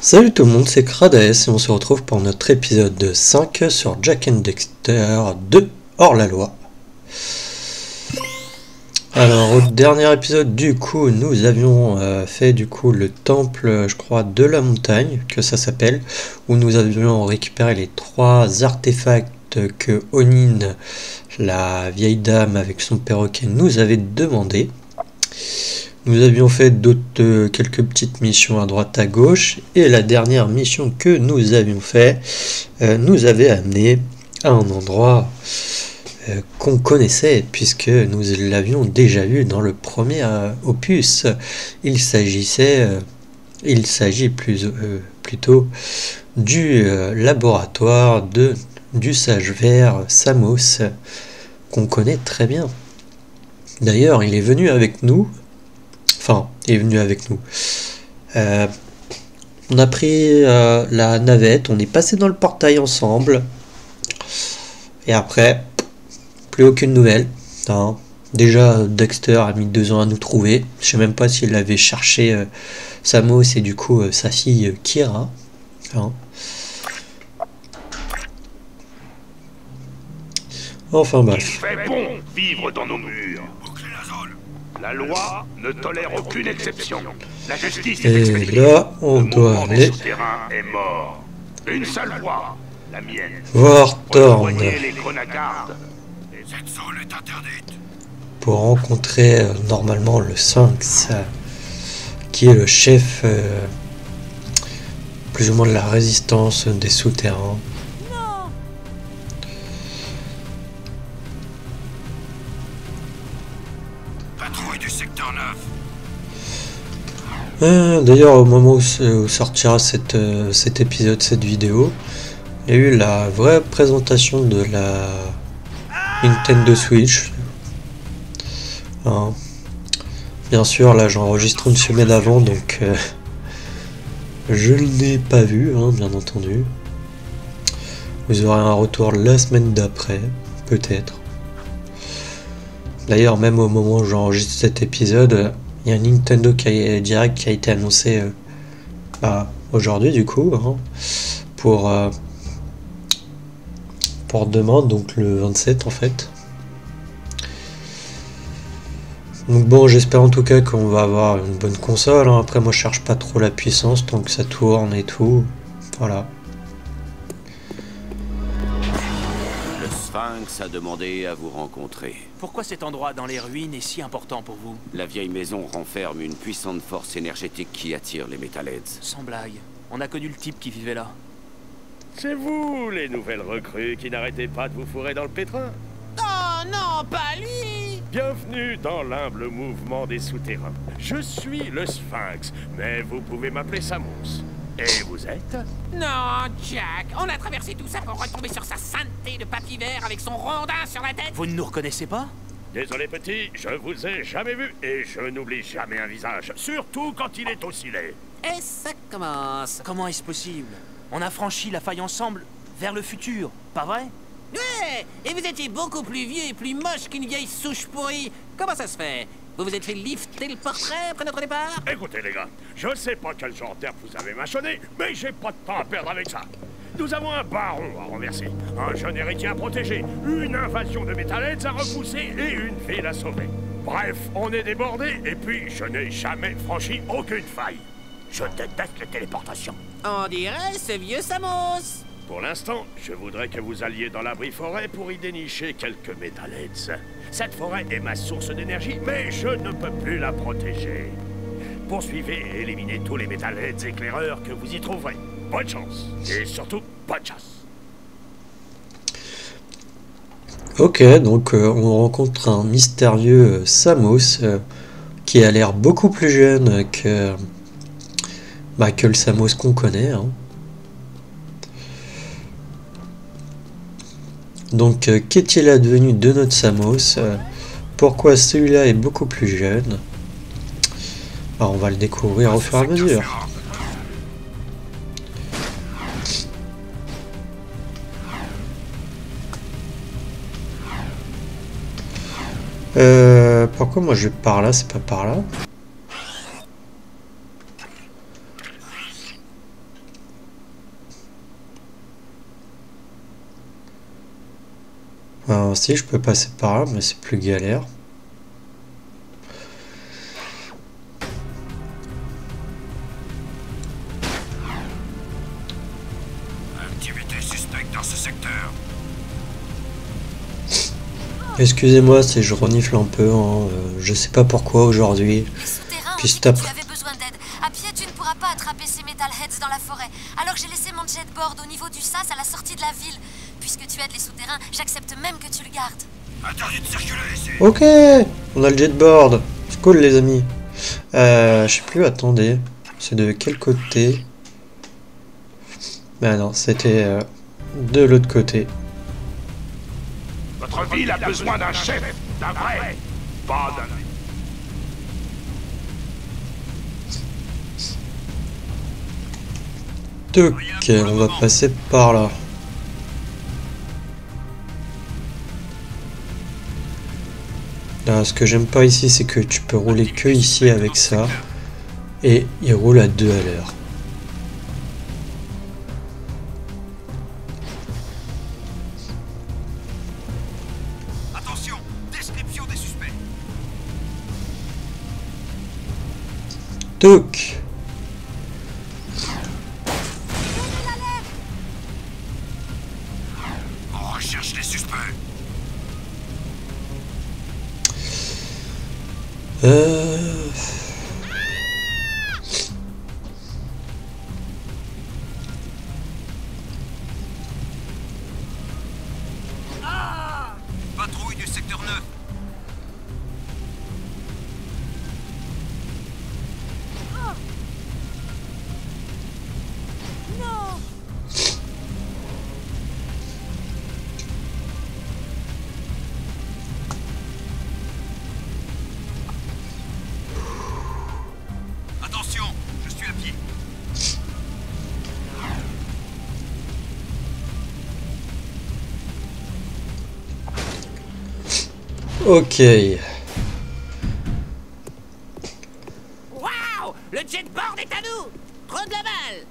Salut tout le monde, c'est Krades et on se retrouve pour notre épisode 5 sur Jak and Daxter 2 hors la loi. Alors au dernier épisode du coup nous avions fait du coup le temple je crois de la montagne que ça s'appelle, où nous avions récupéré les 3 artefacts que Onin, la vieille dame avec son perroquet, nous avait demandé. Nous avions fait quelques petites missions à droite à gauche, et la dernière mission que nous avions fait nous avait amené à un endroit qu'on connaissait puisque nous l'avions déjà vu dans le premier opus. Il s'agit plutôt du laboratoire du sage vert Samos, qu'on connaît très bien. D'ailleurs, il est venu avec nous. Enfin, il est venu avec nous. On a pris la navette, on est passé dans le portail ensemble. Et après, plus aucune nouvelle. Hein. Déjà, Daxter a mis 2 ans à nous trouver. Je sais même pas s'il avait cherché Samos et du coup sa fille Kira. Hein. Enfin bref. Il fait bon vivre dans nos murs. La loi ne tolère aucune exception. La justice est expédiée. Et là, on doit aller. Le souterrain est mort. Une seule voie, la mienne. Voir Thorn. Rejoignez les Chronagardes. Cette zone est interdite. Pour rencontrer normalement le Sphinx, qui est le chef plus ou moins de la résistance des souterrains. Patrouille du secteur 9. D'ailleurs, au moment où sortira cet épisode, cette vidéo, il y a eu la vraie présentation de la Nintendo Switch. Hein. Bien sûr, là j'enregistre une semaine avant, donc je ne l'ai pas vu, hein, bien entendu. Vous aurez un retour la semaine d'après, peut-être. D'ailleurs, même au moment où j'enregistre cet épisode, il y a un Nintendo Direct qui a été annoncé aujourd'hui, du coup, hein, pour demain, donc le 27 en fait. Donc bon, j'espère en tout cas qu'on va avoir une bonne console. Hein. Après, moi, je cherche pas trop la puissance tant que ça tourne et tout. Voilà. Le Sphinx a demandé à vous rencontrer. Pourquoi cet endroit dans les ruines est si important pour vous? La vieille maison renferme une puissante force énergétique qui attire les Metalheads. Sans blague, on a connu le type qui vivait là. C'est vous, les nouvelles recrues, qui n'arrêtez pas de vous fourrer dans le pétrin. Oh non, pas lui! Bienvenue dans l'humble mouvement des souterrains. Je suis le Sphinx, mais vous pouvez m'appeler Samos. Et vous êtes? Non, Jack, on a traversé tout ça pour retomber sur sa sainteté de papy vert avec son rondin sur la tête. Vous ne nous reconnaissez pas? Désolé petit, je vous ai jamais vu et je n'oublie jamais un visage, surtout quand il est aussi laid. Et ça commence. Comment est-ce possible? On a franchi la faille ensemble vers le futur, pas vrai? Ouais, et vous étiez beaucoup plus vieux et plus moche qu'une vieille souche pourrie. Comment ça se fait? Vous vous êtes fait lifter le portrait après notre départ? Écoutez les gars, je sais pas quel genre d'herbe vous avez mâchonné, mais j'ai pas de temps à perdre avec ça. Nous avons un baron à renverser, un jeune héritier à protéger, une invasion de Metalheads à repousser et une ville à sauver. Bref, on est débordés et puis je n'ai jamais franchi aucune faille. Je déteste les téléportations. On dirait ce vieux Samos. Pour l'instant, je voudrais que vous alliez dans l'abri forêt pour y dénicher quelques Metalheads. Cette forêt est ma source d'énergie, mais je ne peux plus la protéger. Poursuivez et éliminez tous les Metalheads éclaireurs que vous y trouverez. Bonne chance. Et surtout, bonne chasse. Ok, donc on rencontre un mystérieux Samos qui a l'air beaucoup plus jeune que le Samos qu'on connaît. Hein. Donc, qu'est-il advenu de notre Samos? Pourquoi celui-là est beaucoup plus jeune? Alors, on va le découvrir au fur et à mesure. Pourquoi moi je vais par là, c'est pas par là? Alors, si je peux passer par là, mais c'est plus galère. Activité suspecte dans ce secteur. Excusez-moi si je renifle un peu, hein, je sais pas pourquoi aujourd'hui. Les souterrains ont Puis dit cet que après- tu avais besoin d'aide. À pied, tu ne pourras pas attraper ces metalheads dans la forêt. Alors j'ai laissé mon jetboard au niveau du sas à la sortie de la ville. Puisque tu aides les souterrains, j'accepte même que tu le gardes. Interdit de circuler ici. Ok, on a le jetboard. C'est cool les amis. Je sais plus, attendez. C'est de quel côté? Ben non, c'était de l'autre côté. Votre ville a besoin d'un chef, d'un vrai, pas d'un... Ok, on va passer par là. Là, ce que j'aime pas ici, c'est que tu peux rouler que ici avec ça. Et il roule à 2 à l'heure. Attention, description des suspects. Toc. On recherche les suspects. Patrouille du secteur 9. Attention, je suis à pied. Ok. Waouh! Le jetboard est à nous! Trop de la balle!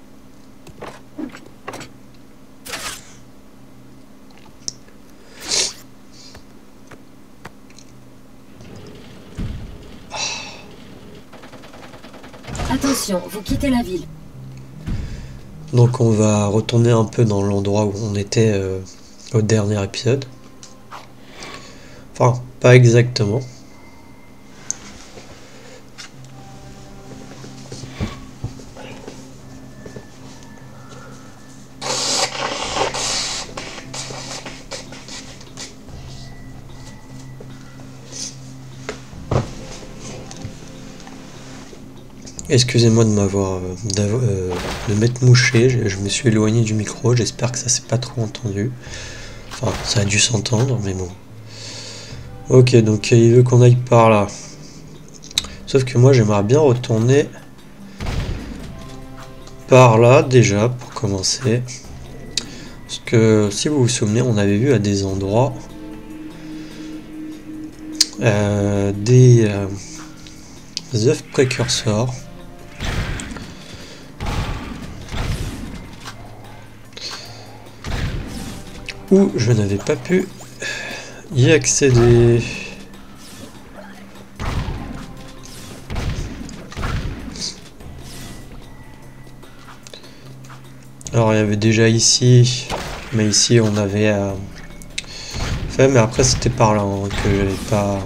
Attention, vous quittez la ville. Donc on va retourner un peu dans l'endroit où on était au dernier épisode. Enfin, pas exactement. Excusez-moi de m'avoir de m'être mouché, je me suis éloigné du micro, j'espère que ça s'est pas trop entendu. Enfin, ça a dû s'entendre, mais bon. Ok, donc il veut qu'on aille par là. Sauf que moi j'aimerais bien retourner par là déjà, pour commencer. Parce que si vous vous souvenez, on avait vu à des endroits des œufs précurseurs. Où je n'avais pas pu y accéder. Alors il y avait déjà ici, mais ici on avait fait, mais après c'était par là hein, que j'avais pas...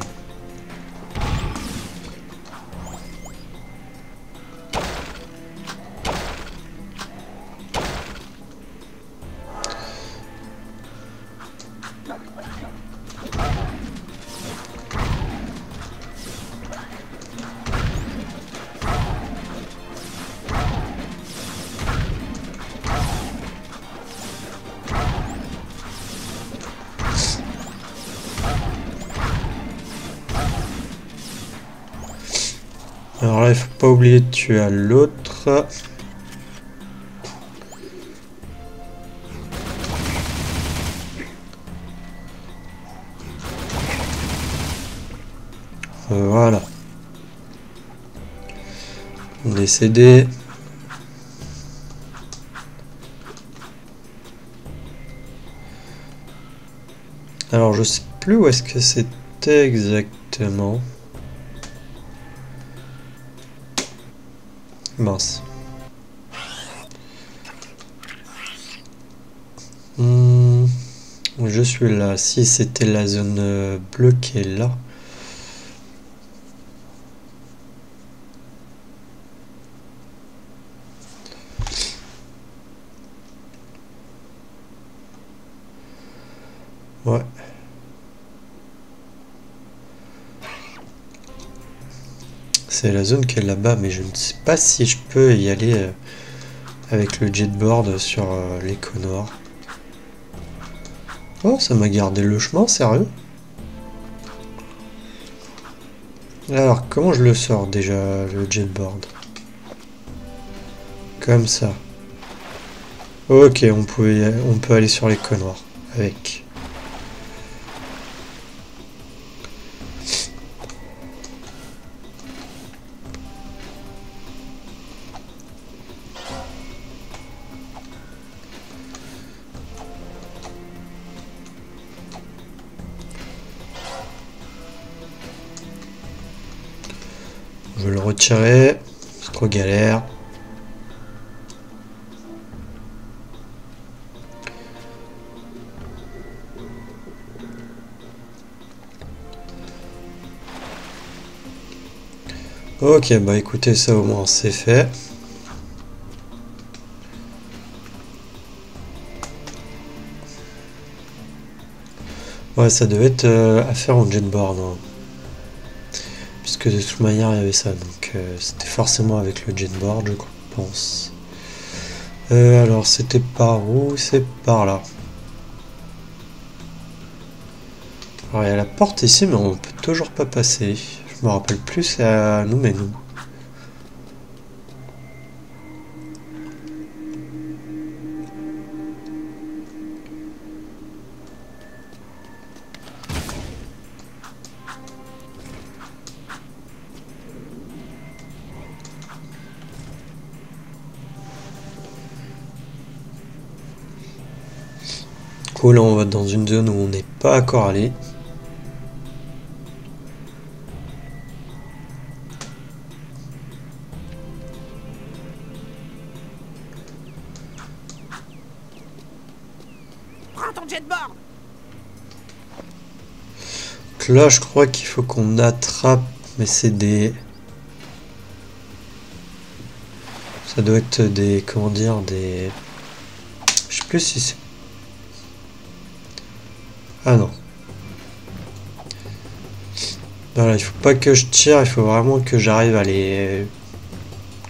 Alors là, il faut pas oublier de tuer l'autre. Voilà. Décédé. Alors Alors je sais plus où est-ce que c'était exactement. Mince. Je suis là. Si c'était la zone bleue qui est là. Ouais. C'est la zone qui est là-bas, mais je ne sais pas si je peux y aller avec le jetboard sur l'écho noir. Oh, ça m'a gardé le chemin, sérieux? Alors, comment je le sors déjà, le jetboard? Comme ça. Ok, on peut aller sur l'écho noir avec. Je vais le retirer, c'est trop galère. Ok, bah écoutez, ça au moins c'est fait. Ouais, ça devait être à faire en jetboard. Hein. Puisque de toute manière il y avait ça, donc c'était forcément avec le jetboard, je pense. Alors c'était par où? C'est par là. Alors il y a la porte ici, mais on peut toujours pas passer. Je me rappelle plus, c'est à nous, mais nous. Cool, là on va dans une zone où on n'est pas encore allé. Prends ton jetboard. Donc là je crois qu'il faut qu'on attrape, mais c'est des... Ça doit être des... Comment dire, des... Je sais plus si c'est... Ah non. Voilà, il faut pas que je tire, il faut vraiment que j'arrive à les...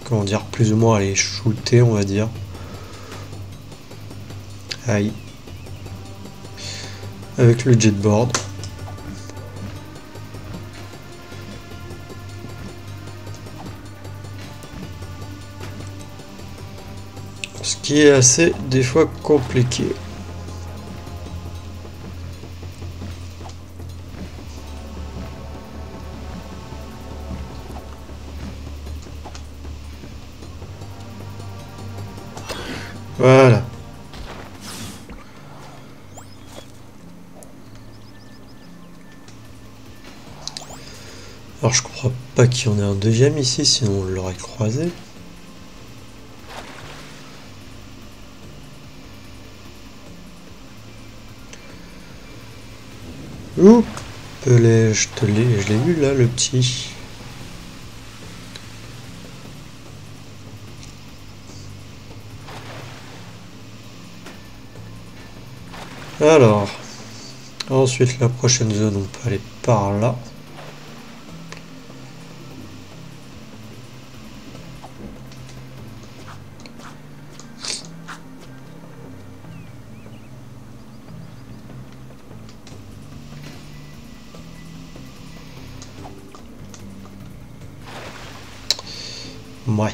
Comment dire, plus ou moins à les shooter, on va dire. Aïe. Avec le jetboard. Ce qui est assez, des fois, compliqué. Voilà. Alors je crois pas qu'il y en ait un deuxième ici, sinon on l'aurait croisé. Ouh, je l'ai vu là, le petit. Alors, ensuite la prochaine zone, on peut aller par là. Ouais.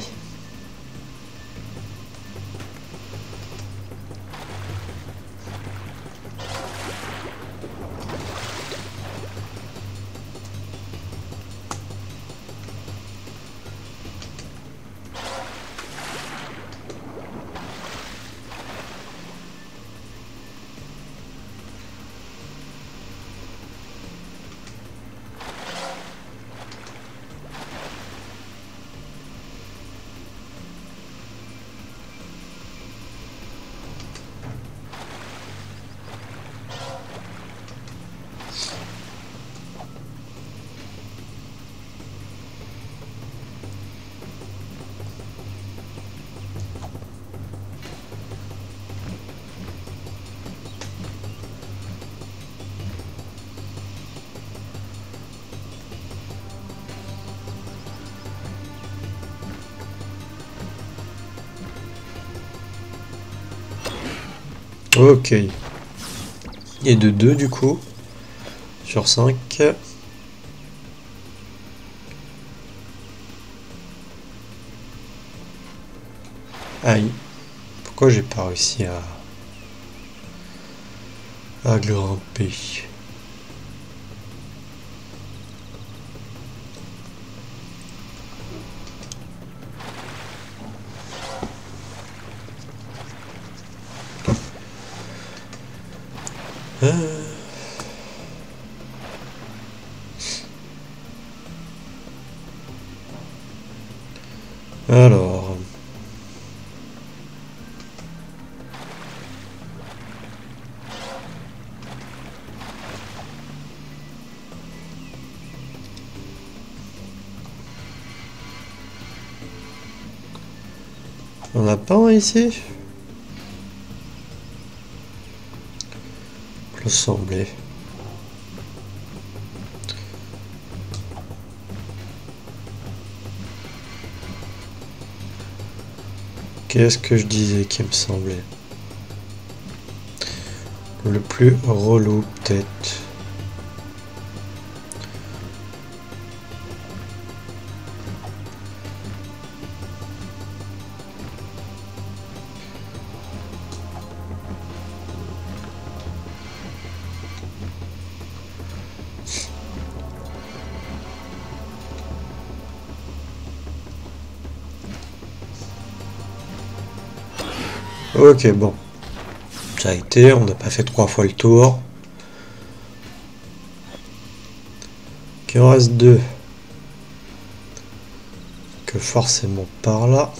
Ok. Et de 2 du coup. Sur 5. Aïe. Pourquoi j'ai pas réussi à grimper? Alors... On n'a pas un ici? Il semblait. Qu'est-ce que je disais qui me semblait? Le plus relou peut-être. Ok, bon. Ça a été, on n'a pas fait 3 fois le tour. Il en reste 2. Que forcément par là.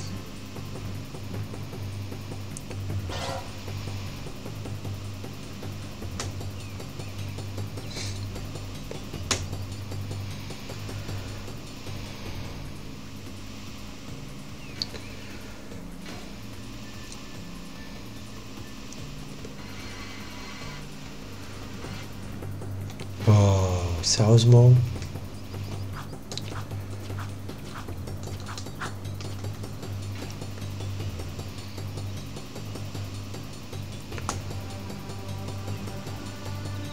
Oh, sérieusement?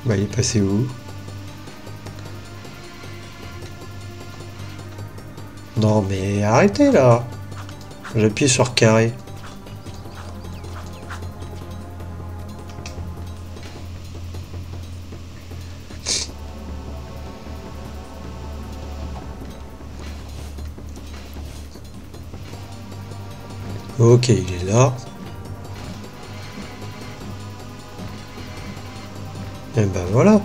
Bah, il est passé où? Non, mais arrêtez là! J'appuie sur carré. Ok, il est là. Et ben voilà.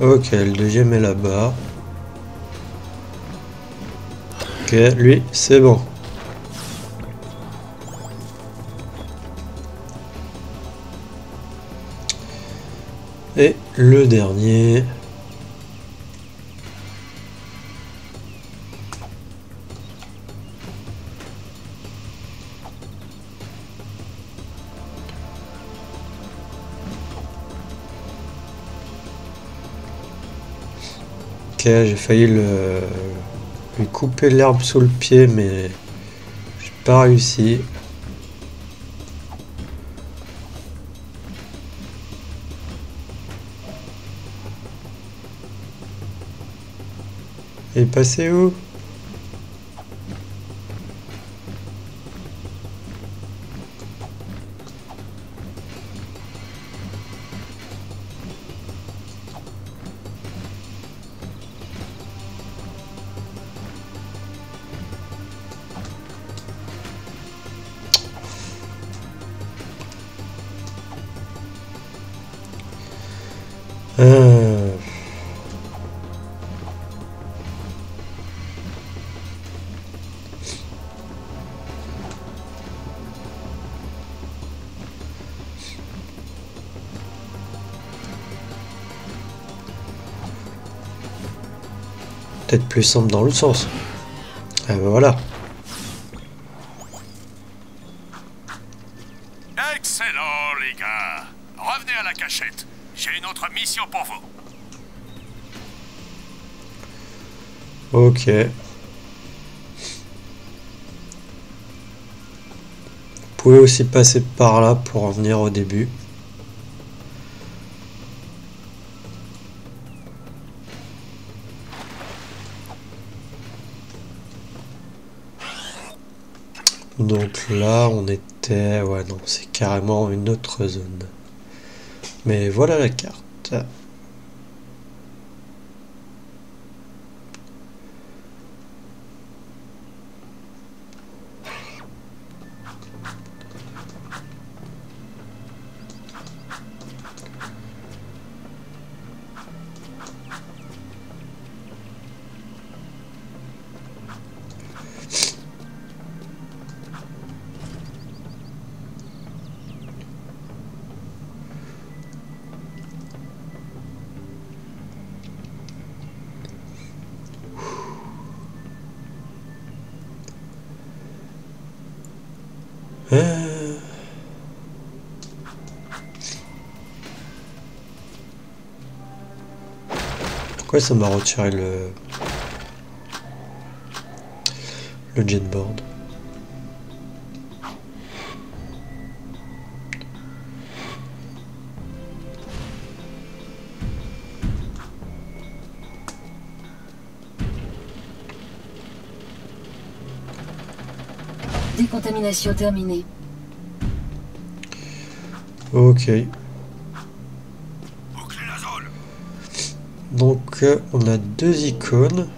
Ok, le deuxième est là-bas. Ok, lui, c'est bon. Et le dernier... Ok, j'ai failli lui couper l'herbe sous le pied, mais j'ai pas réussi. Il est passé où? Peut-être plus simple dans l'autre sens. Ah ben voilà. Excellent, les gars. Revenez à la cachette. J'ai une autre mission pour vous. Ok. pouvez aussi passer par là pour en venir au début. Donc là on était... Ouais non, c'est carrément une autre zone. Mais voilà la carte. Pourquoi ça m'a retiré le jetboard? Décontamination terminée. Ok. Bouclez la zone. Donc on a deux icônes.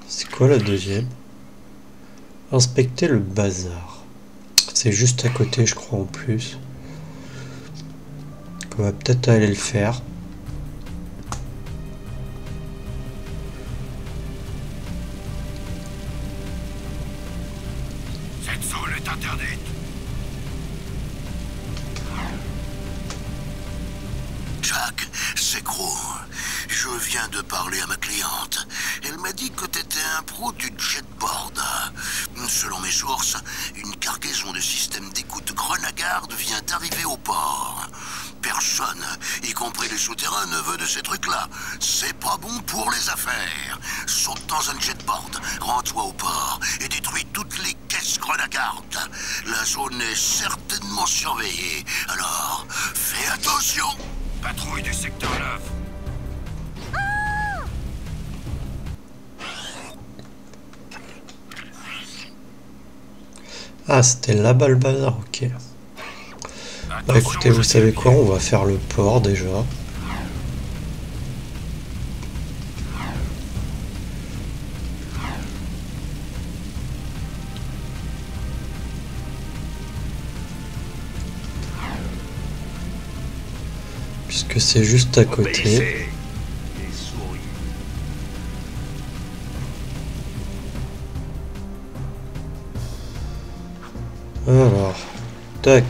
C'est quoi la deuxième? Inspecter le bazar. C'est juste à côté je crois en plus. On va peut-être aller le faire. Cette zone est interdite. Jack, c'est Crow. Je viens de parler à ma cliente. Elle m'a dit que t'étais un pro du jetboard. Selon mes sources, une cargaison de système d'écoute Grenagard vient d'arriver au port. Personne, y compris les souterrains, ne veut de ces trucs-là. C'est pas bon pour les affaires. Saute dans un jetboard, rends-toi au port et détruis toutes les caisses Grenagard. La zone est certainement surveillée, alors fais attention. Patrouille du secteur 9. Ah, c'était là-bas le bazar, ok. Bah écoutez, vous savez quoi, on va faire le port déjà. Puisque c'est juste à côté. Alors, tac.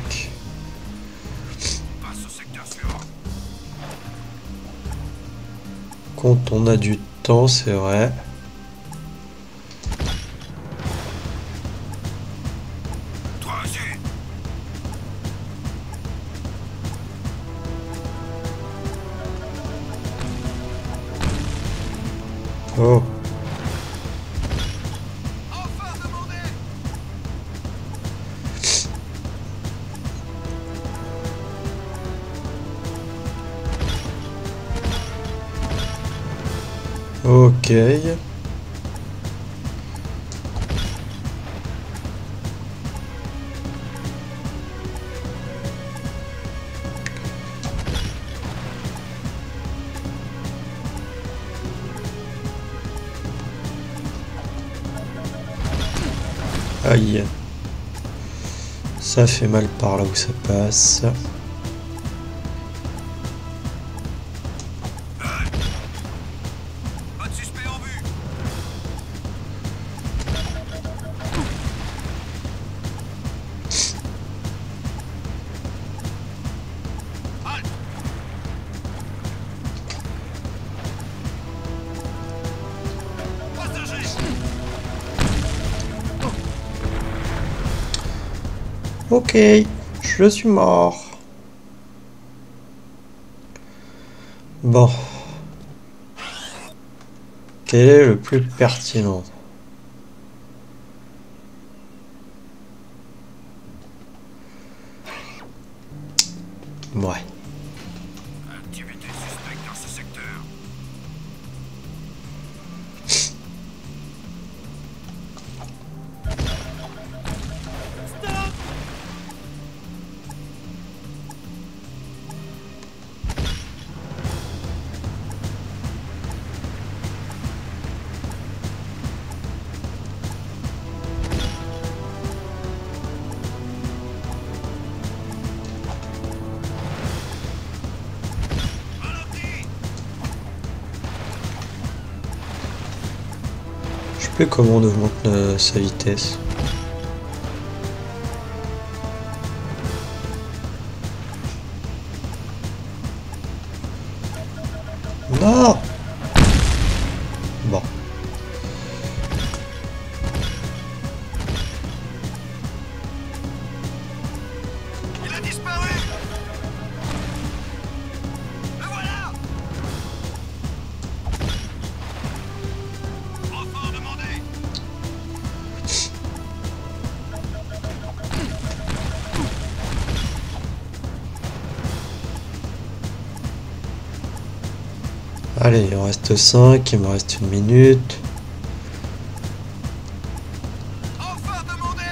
Quand on a du temps, c'est vrai. Oh. Ok. Aïe. Ça fait mal par là où ça passe. Ok, je suis mort. Bon. Quel est le plus pertinent? Ouais. Activité suspecte dans ce secteur. Je sais plus comment on augmente sa vitesse. Non! Bon. Il a disparu. Le voilà. Renfort demandé. Allez, il en reste 5, il me reste 1 minute. Renfort demandé.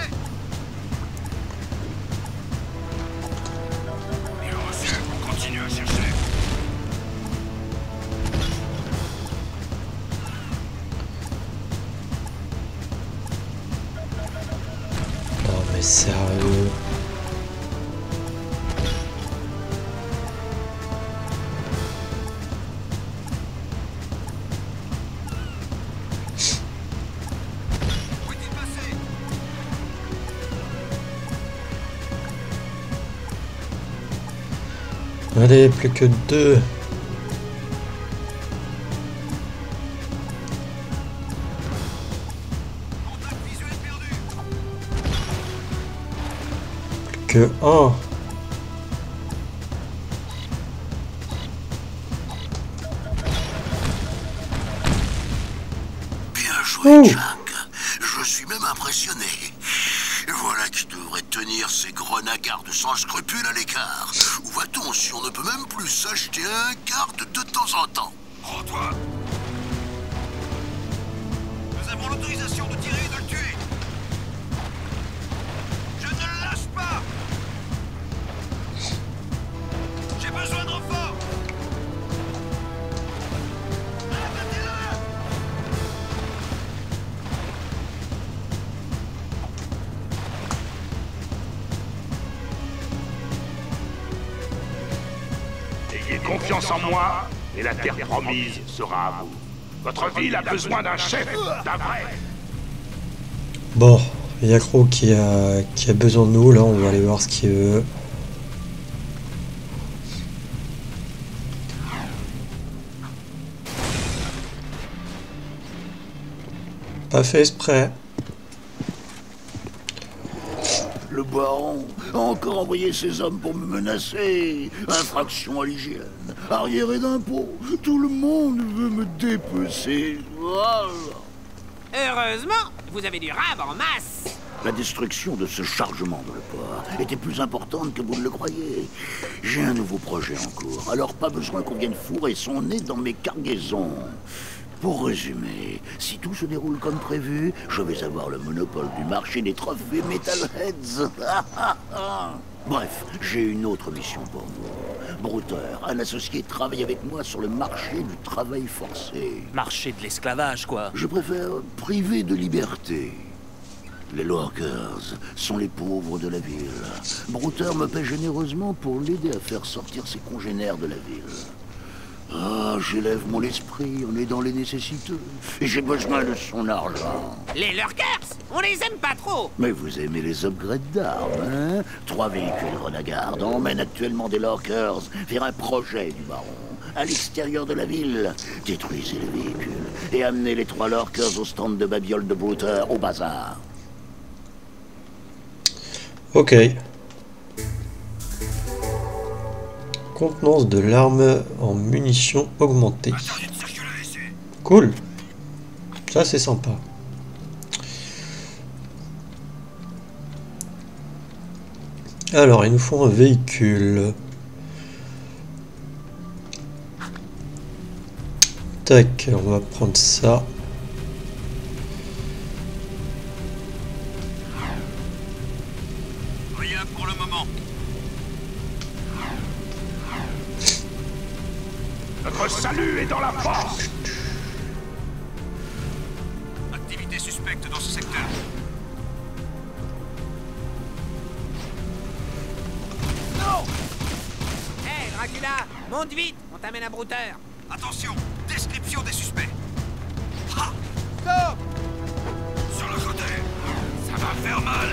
Bien reçu. Continue à chercher. Non mais sérieux. Où est-il passé? Allez, plus que 2. Contact visuel perdu. Plus que 1. Bien joué, Jack. Je suis même impressionné. Voilà qui devrait tenir ces grenades sans scrupules à l'écart. Où va-t-on si on ne peut même plus s'acheter un garde de temps en temps? Rends-toi. Nous avons l'autorisation de tirer et de le tuer. Je ne le lâche pas. J'ai besoin de renfort. Abattez-le. Ayez confiance en moi, et la terre promise sera à vous. Votre ville a besoin d'un chef, d'un vrai. Bon, il y a Crow qui a besoin de nous, là on va aller voir ce qu'il veut. Pas fait exprès. Le baron a encore envoyé ses hommes pour me menacer. Infraction à l'hygiène, arriéré d'impôts. Tout le monde veut me dépecer. Voilà. Heureusement, vous avez du rab en masse. La destruction de ce chargement dans le port était plus importante que vous ne le croyez. J'ai un nouveau projet en cours, alors pas besoin qu'on vienne fourrer son nez dans mes cargaisons. Pour résumer, si tout se déroule comme prévu, je vais avoir le monopole du marché des trophées Metalheads. Bref, j'ai une autre mission pour vous. Bruter, un associé, travaille avec moi sur le marché du travail forcé. Marché de l'esclavage, quoi. Je préfère priver de liberté. Les Lurkers sont les pauvres de la ville. Bruter me paie généreusement pour l'aider à faire sortir ses congénères de la ville. Ah, j'élève mon esprit en aidant les nécessiteux. Et j'ai besoin de son argent. Les Lurkers, on les aime pas trop. Mais vous aimez les upgrades d'armes, hein? 3 véhicules Renagarde emmènent actuellement des Lurkers vers un projet du baron. À l'extérieur de la ville, détruisez les véhicules et amenez les 3 Lurkers au stand de babioles de Bruter au bazar. Ok. Contenance de l'arme en munitions augmentée. Cool. Ça c'est sympa. Alors il nous faut un véhicule. Tac, on va prendre ça. Rien pour le moment. Notre salut est dans la force. Activité suspecte dans ce secteur. Hé, Dracula, monte vite, on t'amène à brouteur. Attention, description des suspects. Ha! Stop! Sur le côté. Ça va faire mal.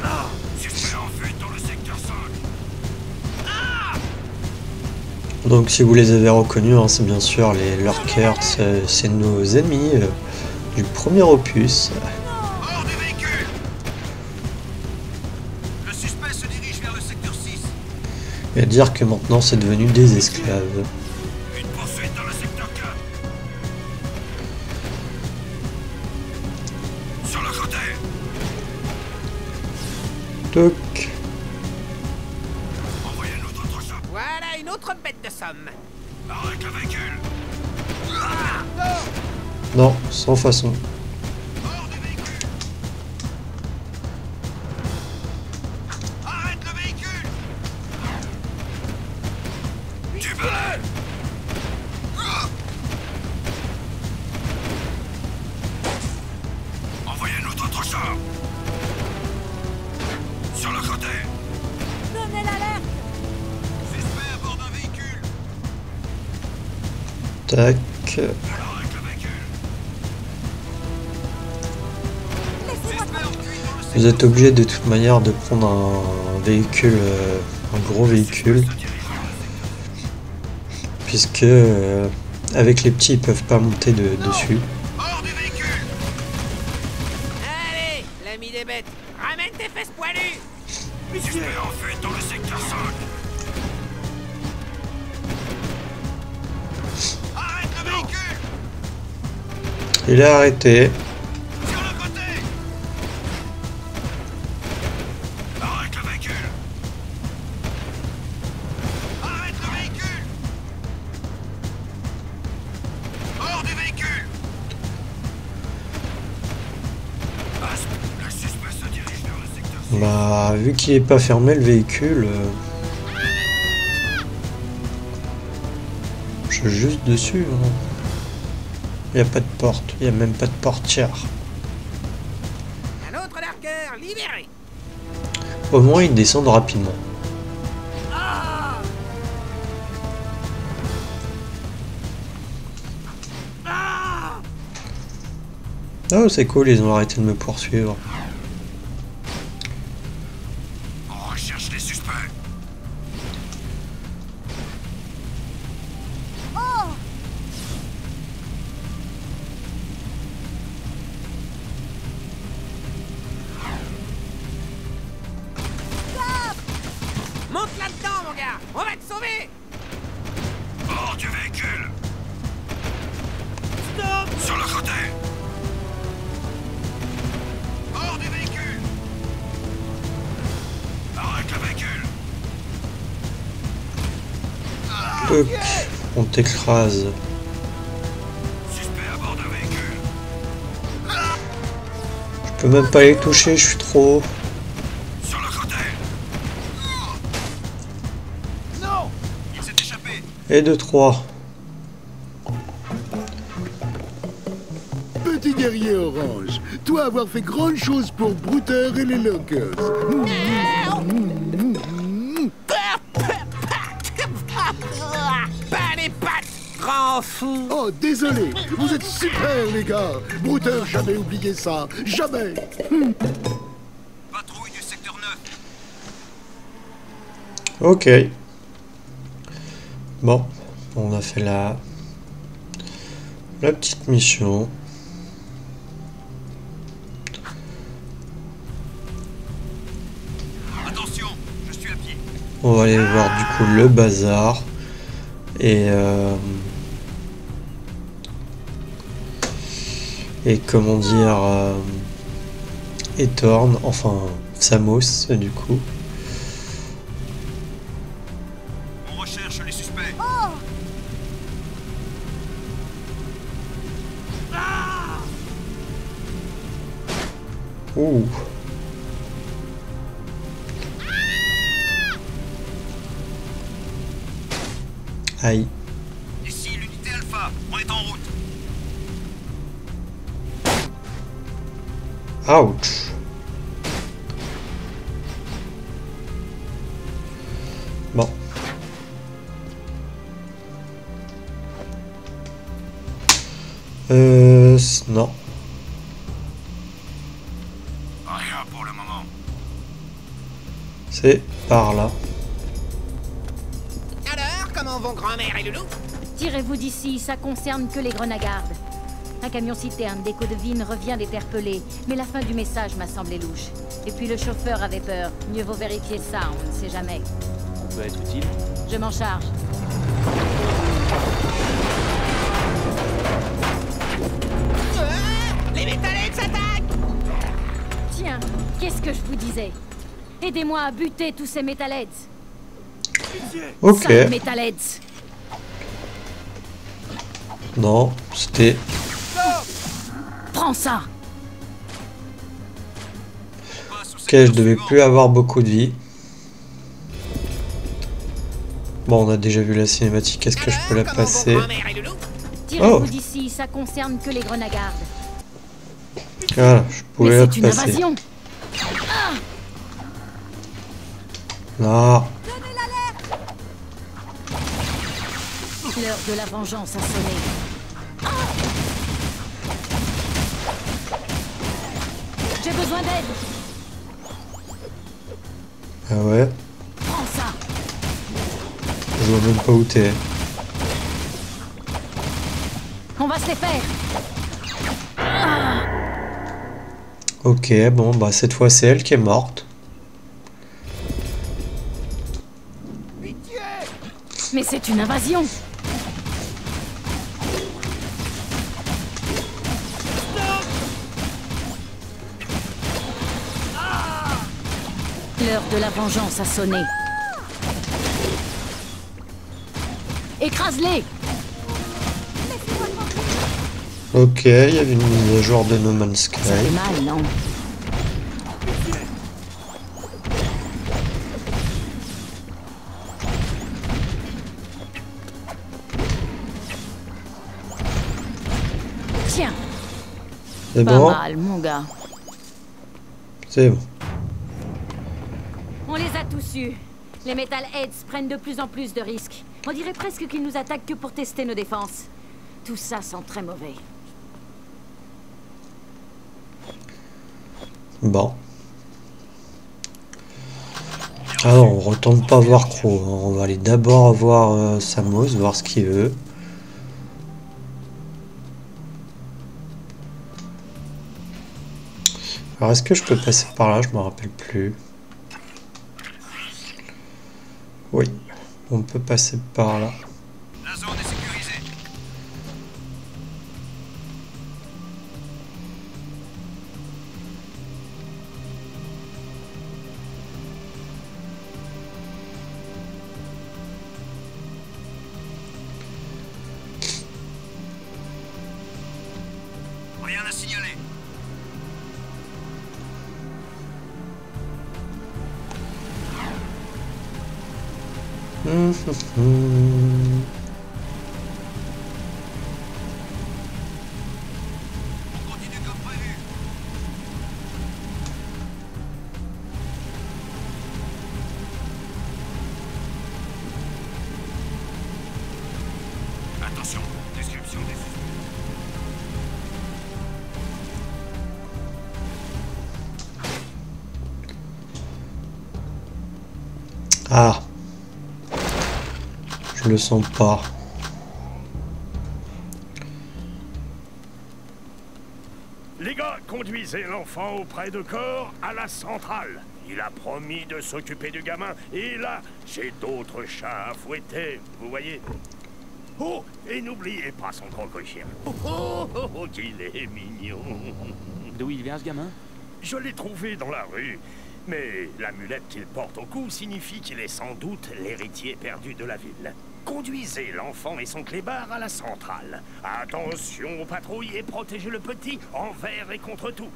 Ah! Suspect en fuite dans le secteur 5. Donc si vous les avez reconnus, hein, c'est bien sûr les Lurkers, c'est nos ennemis du premier opus. Hors du véhicule. Le suspect se dirige vers le secteur 6. Et à dire que maintenant c'est devenu des esclaves. Une poursuite dans le secteur 4. Sur le côté. Toc. Envoyez-nous d'autres chocs. Voilà une autre bête de somme. Arrête le véhicule. Non, sans façon. Hors du véhicule. Arrête le véhicule. Du balai. Envoyez-nous d'autres chars. Sur le côté. Donnez l'alerte. Suspect à bord d'un véhicule. Tac. Arrête le véhicule. Suspect en fuite dans le secteur. Vous êtes obligé de toute manière de prendre un véhicule, un gros véhicule, puisque avec les petits ils peuvent pas monter dessus. Hors du véhicule. Allez, l'ami des bêtes, ramène tes fesses poilues. Suspect en fuite dans le secteur 5. Arrête le véhicule. Il est arrêté. Sur le côté. Arrête le véhicule. Arrête le véhicule. Hors du véhicule. Asp, le suspect se dirige vers le secteur 6. Bah vu qu'il est pas fermé le véhicule, je suis juste dessus. Hein. Il n'y a pas de porte, il n'y a même pas de portière. Un autre Lurker libéré. Au moins ils descendent rapidement. Oh c'est cool, ils ont arrêté de me poursuivre. On recherche les suspects. Monte là-dedans, mon gars, on va te sauver. Hors du véhicule. Stop. Sur le côté. Hors du véhicule. Arrête le véhicule. Toc, on t'écrase. Suspect à bord d'un véhicule. Je peux même pas les toucher, je suis trop haut. Sur le côté. Non. Il s'est échappé. Et de 3. Petit guerrier orange, toi avoir fait grande chose pour Brouteur et les Lurkers. Pas les pattes, grand fou. Oh, désolé, vous êtes super les gars. Brouteur jamais oublié ça, jamais. Patrouille du secteur 9. Ok. Bon, on a fait la petite mission. Attention, je suis à pied. On va aller voir du coup le bazar. Et comment dire, et Thorn, enfin Samos du coup. On recherche les suspects. Ouh. Aïe. Ici, l'unité Alpha, on est en route. Ouch. Bon. Non. Rien pour le moment. C'est par là. Alors, comment vont grand-mère et Loulou? Tirez-vous d'ici, ça concerne que les Grenaggardes. Un camion-citerne d'Echo de Vigne revient d'interpeller, mais la fin du message m'a semblé louche. Et puis le chauffeur avait peur. Mieux vaut vérifier ça, on ne sait jamais. On peut être utile. Je m'en charge. Les Metalheads s'attaquent! Tiens, qu'est-ce que je vous disais? Aidez-moi à buter tous ces Metalheads. Ok. Sale Metalheads. Non, c'était... Prends ça. Ok, je devais plus avoir beaucoup de vie. Bon, on a déjà vu la cinématique, est-ce que je peux la passer? Tirez-vous d'ici, ça concerne que les Grenaggardes. Voilà, je pouvais Mais la c'est une passer. invasion. Non. L'heure de la vengeance a sonné. J'ai besoin d'aide. Ah ouais, Prends ça. je vois même pas où t'es. On va se les faire. Ok, bon, bah cette fois c'est elle qui est morte. Mais c'est une invasion. L'heure de la vengeance a sonné. Écrase-les. Ok, il y avait une mise à jour de No Man's Sky. Ça fait mal, non? Tiens, C'est pas bon? mal, mon gars. C'est bon. On les a tous eus. Les Metalheads prennent de plus en plus de risques. On dirait presque qu'ils nous attaquent que pour tester nos défenses. Tout ça sent très mauvais. Bon. Alors, on retourne pas voir Crow. On va aller d'abord voir Samus, voir ce qu'il veut. Alors, est-ce que je peux passer par là? Je me rappelle plus. Oui, on peut passer par là. La zone est sécurisée. Rien à signaler. On continue comme prévu. Attention, description des suspects. Ah, je le sens pas. Les gars, conduisez l'enfant auprès de Cor à la centrale. Il a promis de s'occuper du gamin. Et là, j'ai d'autres chats à fouetter, vous voyez. Oh, et n'oubliez pas son croco-chien. Oh, qu'il est mignon. D'où il vient ce gamin? Je l'ai trouvé dans la rue. Mais l'amulette qu'il porte au cou signifie qu'il est sans doute l'héritier perdu de la ville. Conduisez l'enfant et son clébard à la centrale. Attention aux patrouilles et protégez le petit envers et contre tout.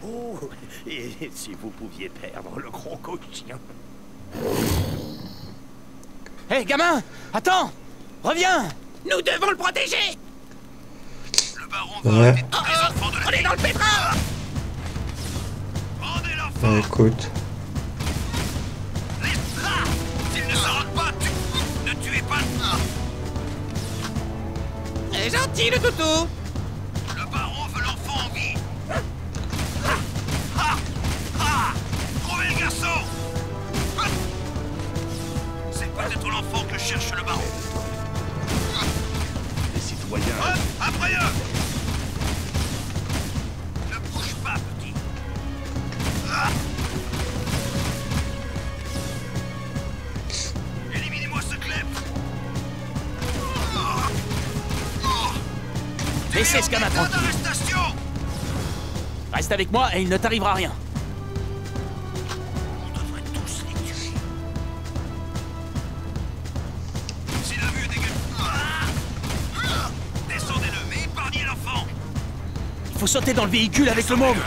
Oh, et si vous pouviez perdre le gros cochien. Hé, gamin! Attends! Reviens! Nous devons le protéger! Le baron va arrêter tous les enfants de la On est ville. dans le pétrin! Rendez l'enfant! Écoute. Ah, s'il ne s'arrête pas, ne tuez pas. C'est gentil, le toutou! Le baron veut l'enfant en vie. Ah, trouvez le garçon. C'est peut-être l'enfant que cherche le baron. Les citoyens... Hop, après eux. Ne bouge pas, petit. Éliminez-moi ce clef. Laissez ce gamin tranquille. D'arrestation. Reste avec moi et il ne t'arrivera rien. On devrait tous les tuer. Si la vue est dégueu... Descendez-le, mais épargnez l'enfant. Il faut sauter dans le véhicule avec le môme.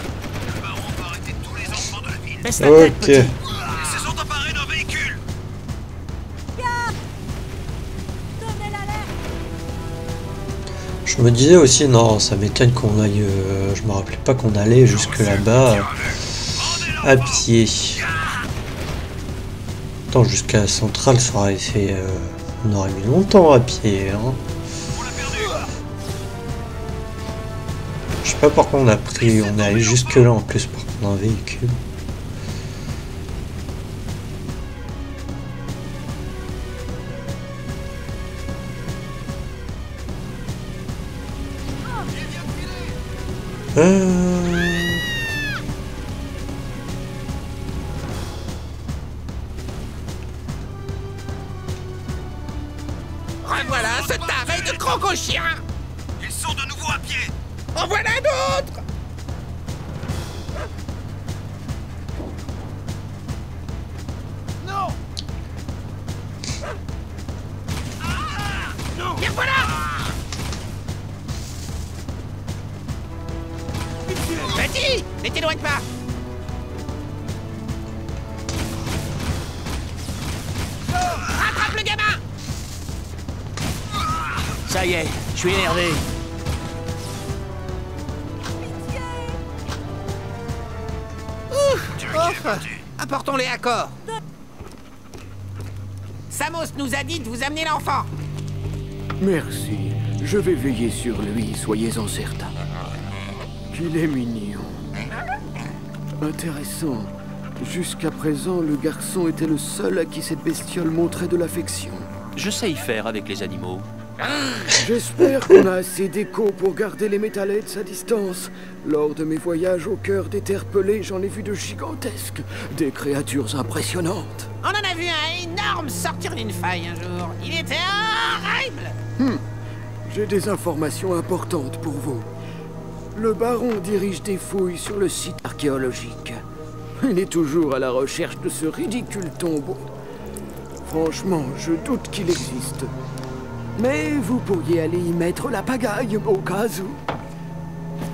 Le baron va arrêter tous les enfants de la ville. Baisse la tête, petit. Laissez-en emparer d'un véhicule. Je me disais aussi, non, ça m'étonne qu'on aille... je me rappelais pas qu'on allait jusque là-bas à pied. Attends, jusqu'à la centrale, ça aurait fait... on aurait mis longtemps à pied, hein. Je sais pas pourquoi on a pris... On est allé jusque là en plus pour prendre un véhicule. Revoilà ce taré de croco-chien! Ils sont de nouveau à pied. En voilà d'autres! Non. Non. Et voilà! Petit! Ne t'éloigne pas! Rattrape le gamin! Ça y est, je suis énervé. Apportons-les à corps. Samos nous a dit de vous amener l'enfant. Merci. Je vais veiller sur lui, soyez-en certains. Qu'il est mignon. Intéressant. Jusqu'à présent, le garçon était le seul à qui cette bestiole montrait de l'affection. Je sais y faire avec les animaux. J'espère qu'on a assez d'écho pour garder les Metalheads à distance. Lors de mes voyages au cœur des terres pelées, j'en ai vu de gigantesques, des créatures impressionnantes. On en a vu un énorme sortir d'une faille un jour. Il était horrible. J'ai des informations importantes pour vous. Le baron dirige des fouilles sur le site archéologique. Il est toujours à la recherche de ce ridicule tombeau. Franchement, je doute qu'il existe. Mais vous pourriez aller y mettre la pagaille, au cas où.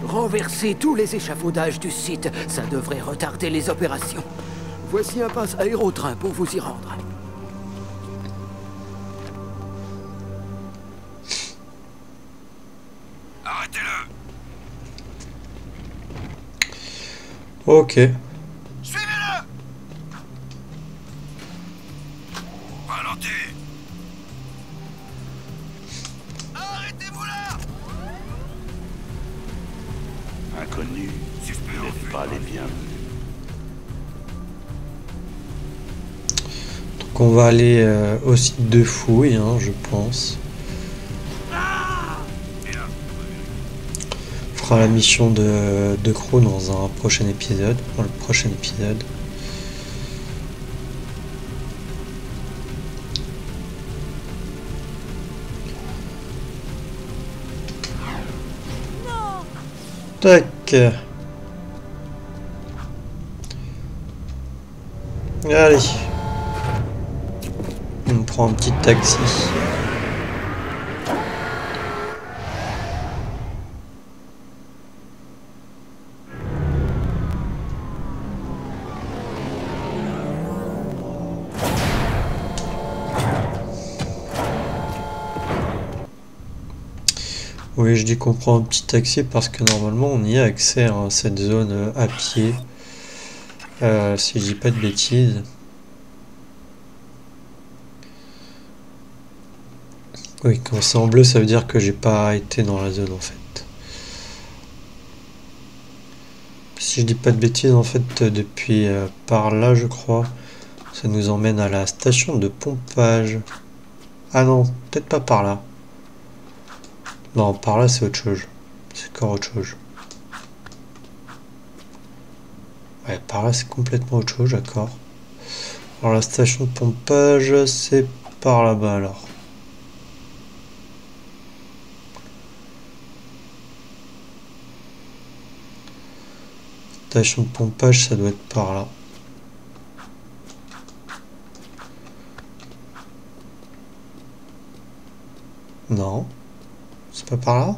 Renverser tous les échafaudages du site, ça devrait retarder les opérations. Voici un pass aérotrain pour vous y rendre. Arrêtez-le. Ok. Suivez-le. Ralentez. Arrêtez-vous là. Inconnu, vous n'êtes pas les bienvenus. Donc on va aller au site de fouille, hein, je pense. On fera la mission de Crow dans un prochain épisode, dans le prochain épisode. Tac. Allez. On prend un petit taxi. Oui, je dis qu'on prend un petit taxi parce que normalement on y a accès à cette zone à pied. Si je dis pas de bêtises. Oui, quand c'est en bleu, ça veut dire que j'ai pas été dans la zone en fait. Si je dis pas de bêtises, en fait, depuis par là, je crois, ça nous emmène à la station de pompage. Ah non, peut-être pas par là. Non, par là, c'est autre chose. C'est encore autre chose. Ouais, par là, c'est complètement autre chose, d'accord. Alors, la station de pompage, c'est par là-bas, alors. Station de pompage, ça doit être par là. Non. C'est pas par là?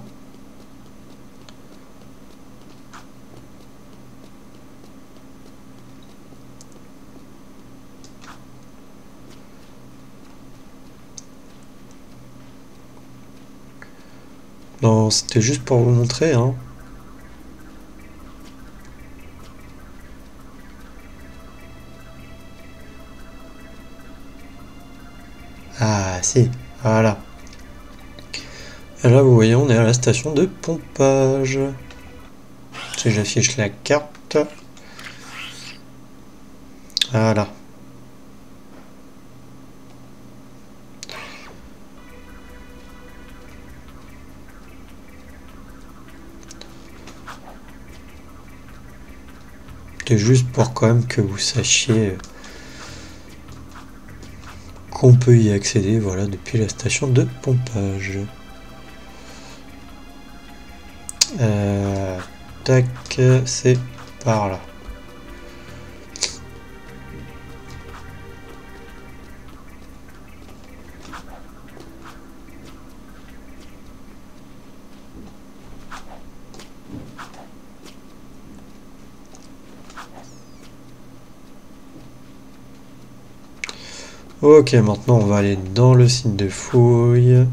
Non, c'était juste pour vous montrer, hein. Ah, si, voilà. Et là, vous voyez, on est à la station de pompage. Si j'affiche la carte. Voilà. C'est juste pour quand même que vous sachiez qu'on peut y accéder, voilà, depuis la station de pompage. Tac, c'est par là. Ok, maintenant on va aller dans le site de fouille.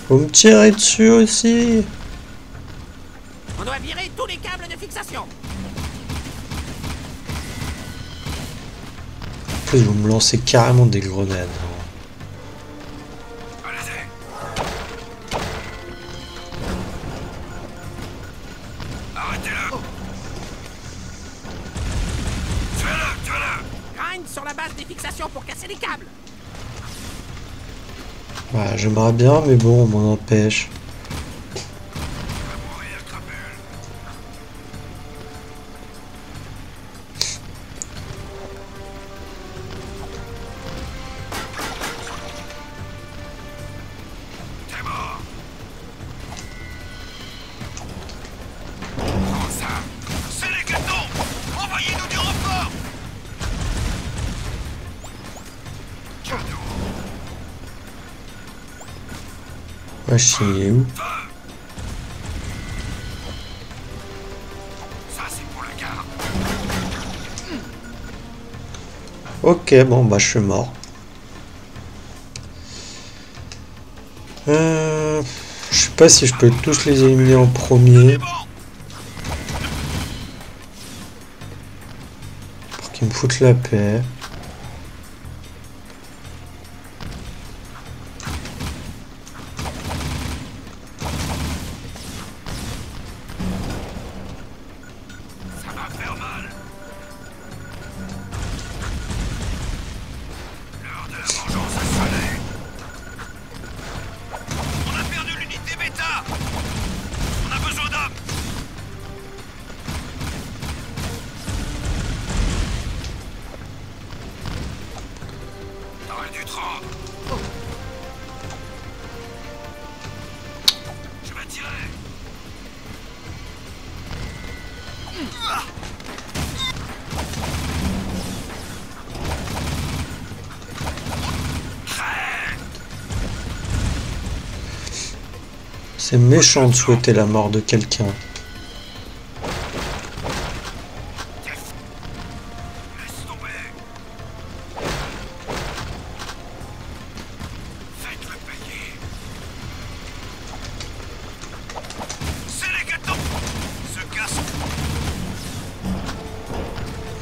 Vous me tirez dessus aussi. On doit virer tous les câbles de fixation. En plus, vous me lancez carrément des grenades. Arrêtez-le. Tuez-le, tuez-le. Grind sur la base des fixations pour casser les câbles. Ouais, j'aimerais bien, mais bon, on m'en empêche. T'es mort. Prends ça. C'est les clétons. Envoyez-nous du renfort. Cadeau. Wesh, il est où? Ça, c'est pour la garde. Ok, bon, bah, je suis mort. Je sais pas si je peux tous les éliminer en premier. Pour qu'ils me foutent la paix. C'est méchant de souhaiter la mort de quelqu'un.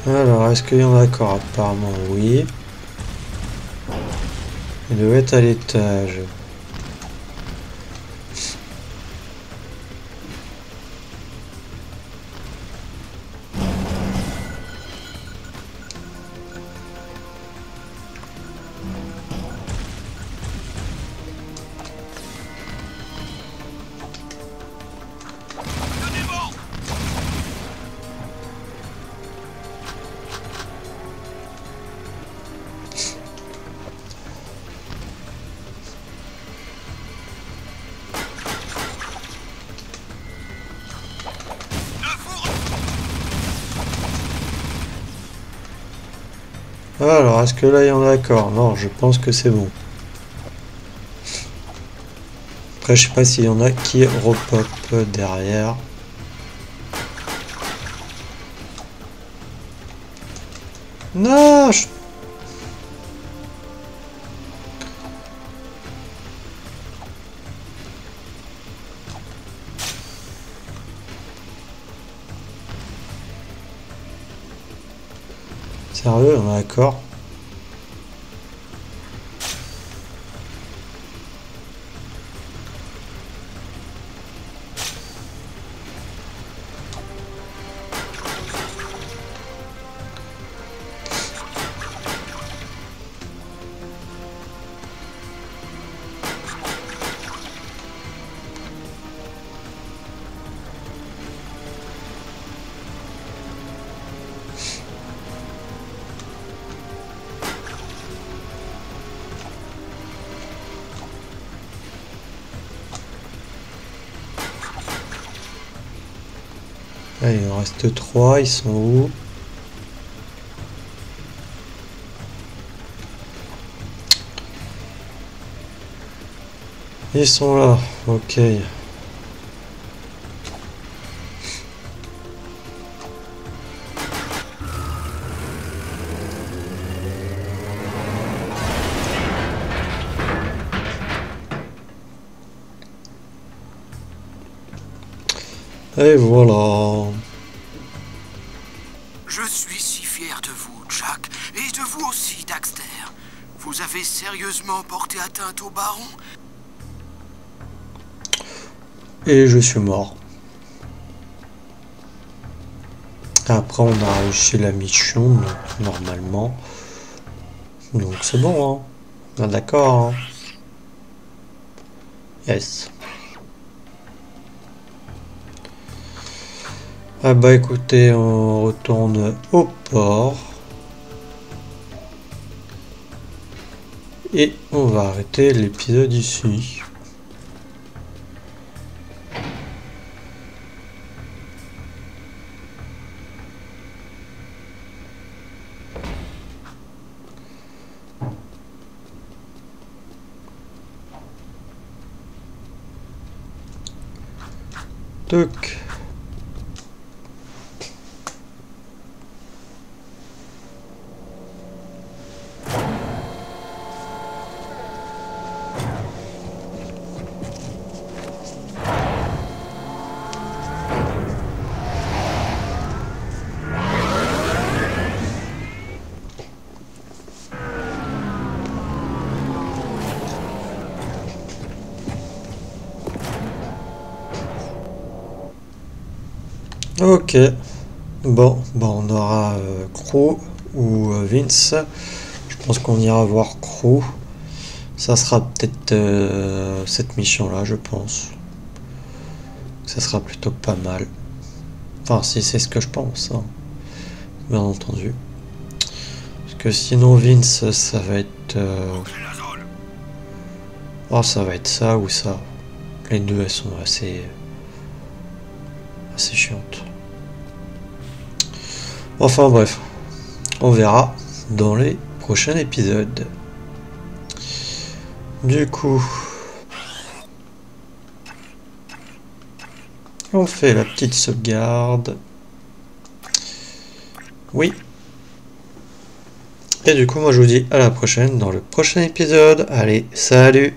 Alors, est-ce qu'il y en a encore? Apparemment, oui. Il doit être à l'étage. Alors, est-ce que là il y en a encore? Non, je pense que c'est bon. Après, je sais pas s'il y en a qui repop derrière. Non, Sérieux, on est d'accord? Allez, il en reste 3, ils sont où? Ils sont là, ok. Et voilà. Je suis si fier de vous, Jack, et de vous aussi, Daxter. Vous avez sérieusement porté atteinte au baron? Et je suis mort. Après, on a réussi la mission, normalement. Donc c'est bon, hein. Ah, d'accord, hein. Yes. Ah bah écoutez, on retourne au port. Et on va arrêter l'épisode ici. Toc. Ok, bon, on aura Crow ou Vince. Je pense qu'on ira voir Crow. Ça sera peut-être cette mission-là, je pense. Ça sera plutôt pas mal. Enfin, si c'est ce que je pense, hein. Bien entendu. Parce que sinon, Vince, ça va être... Oh, ça va être ça ou ça. Les deux, elles sont assez chiantes. Enfin bref, on verra dans les prochains épisodes. Du coup, On fait la petite sauvegarde. Oui. Et du coup, moi je vous dis à la prochaine dans le prochain épisode. Allez, salut!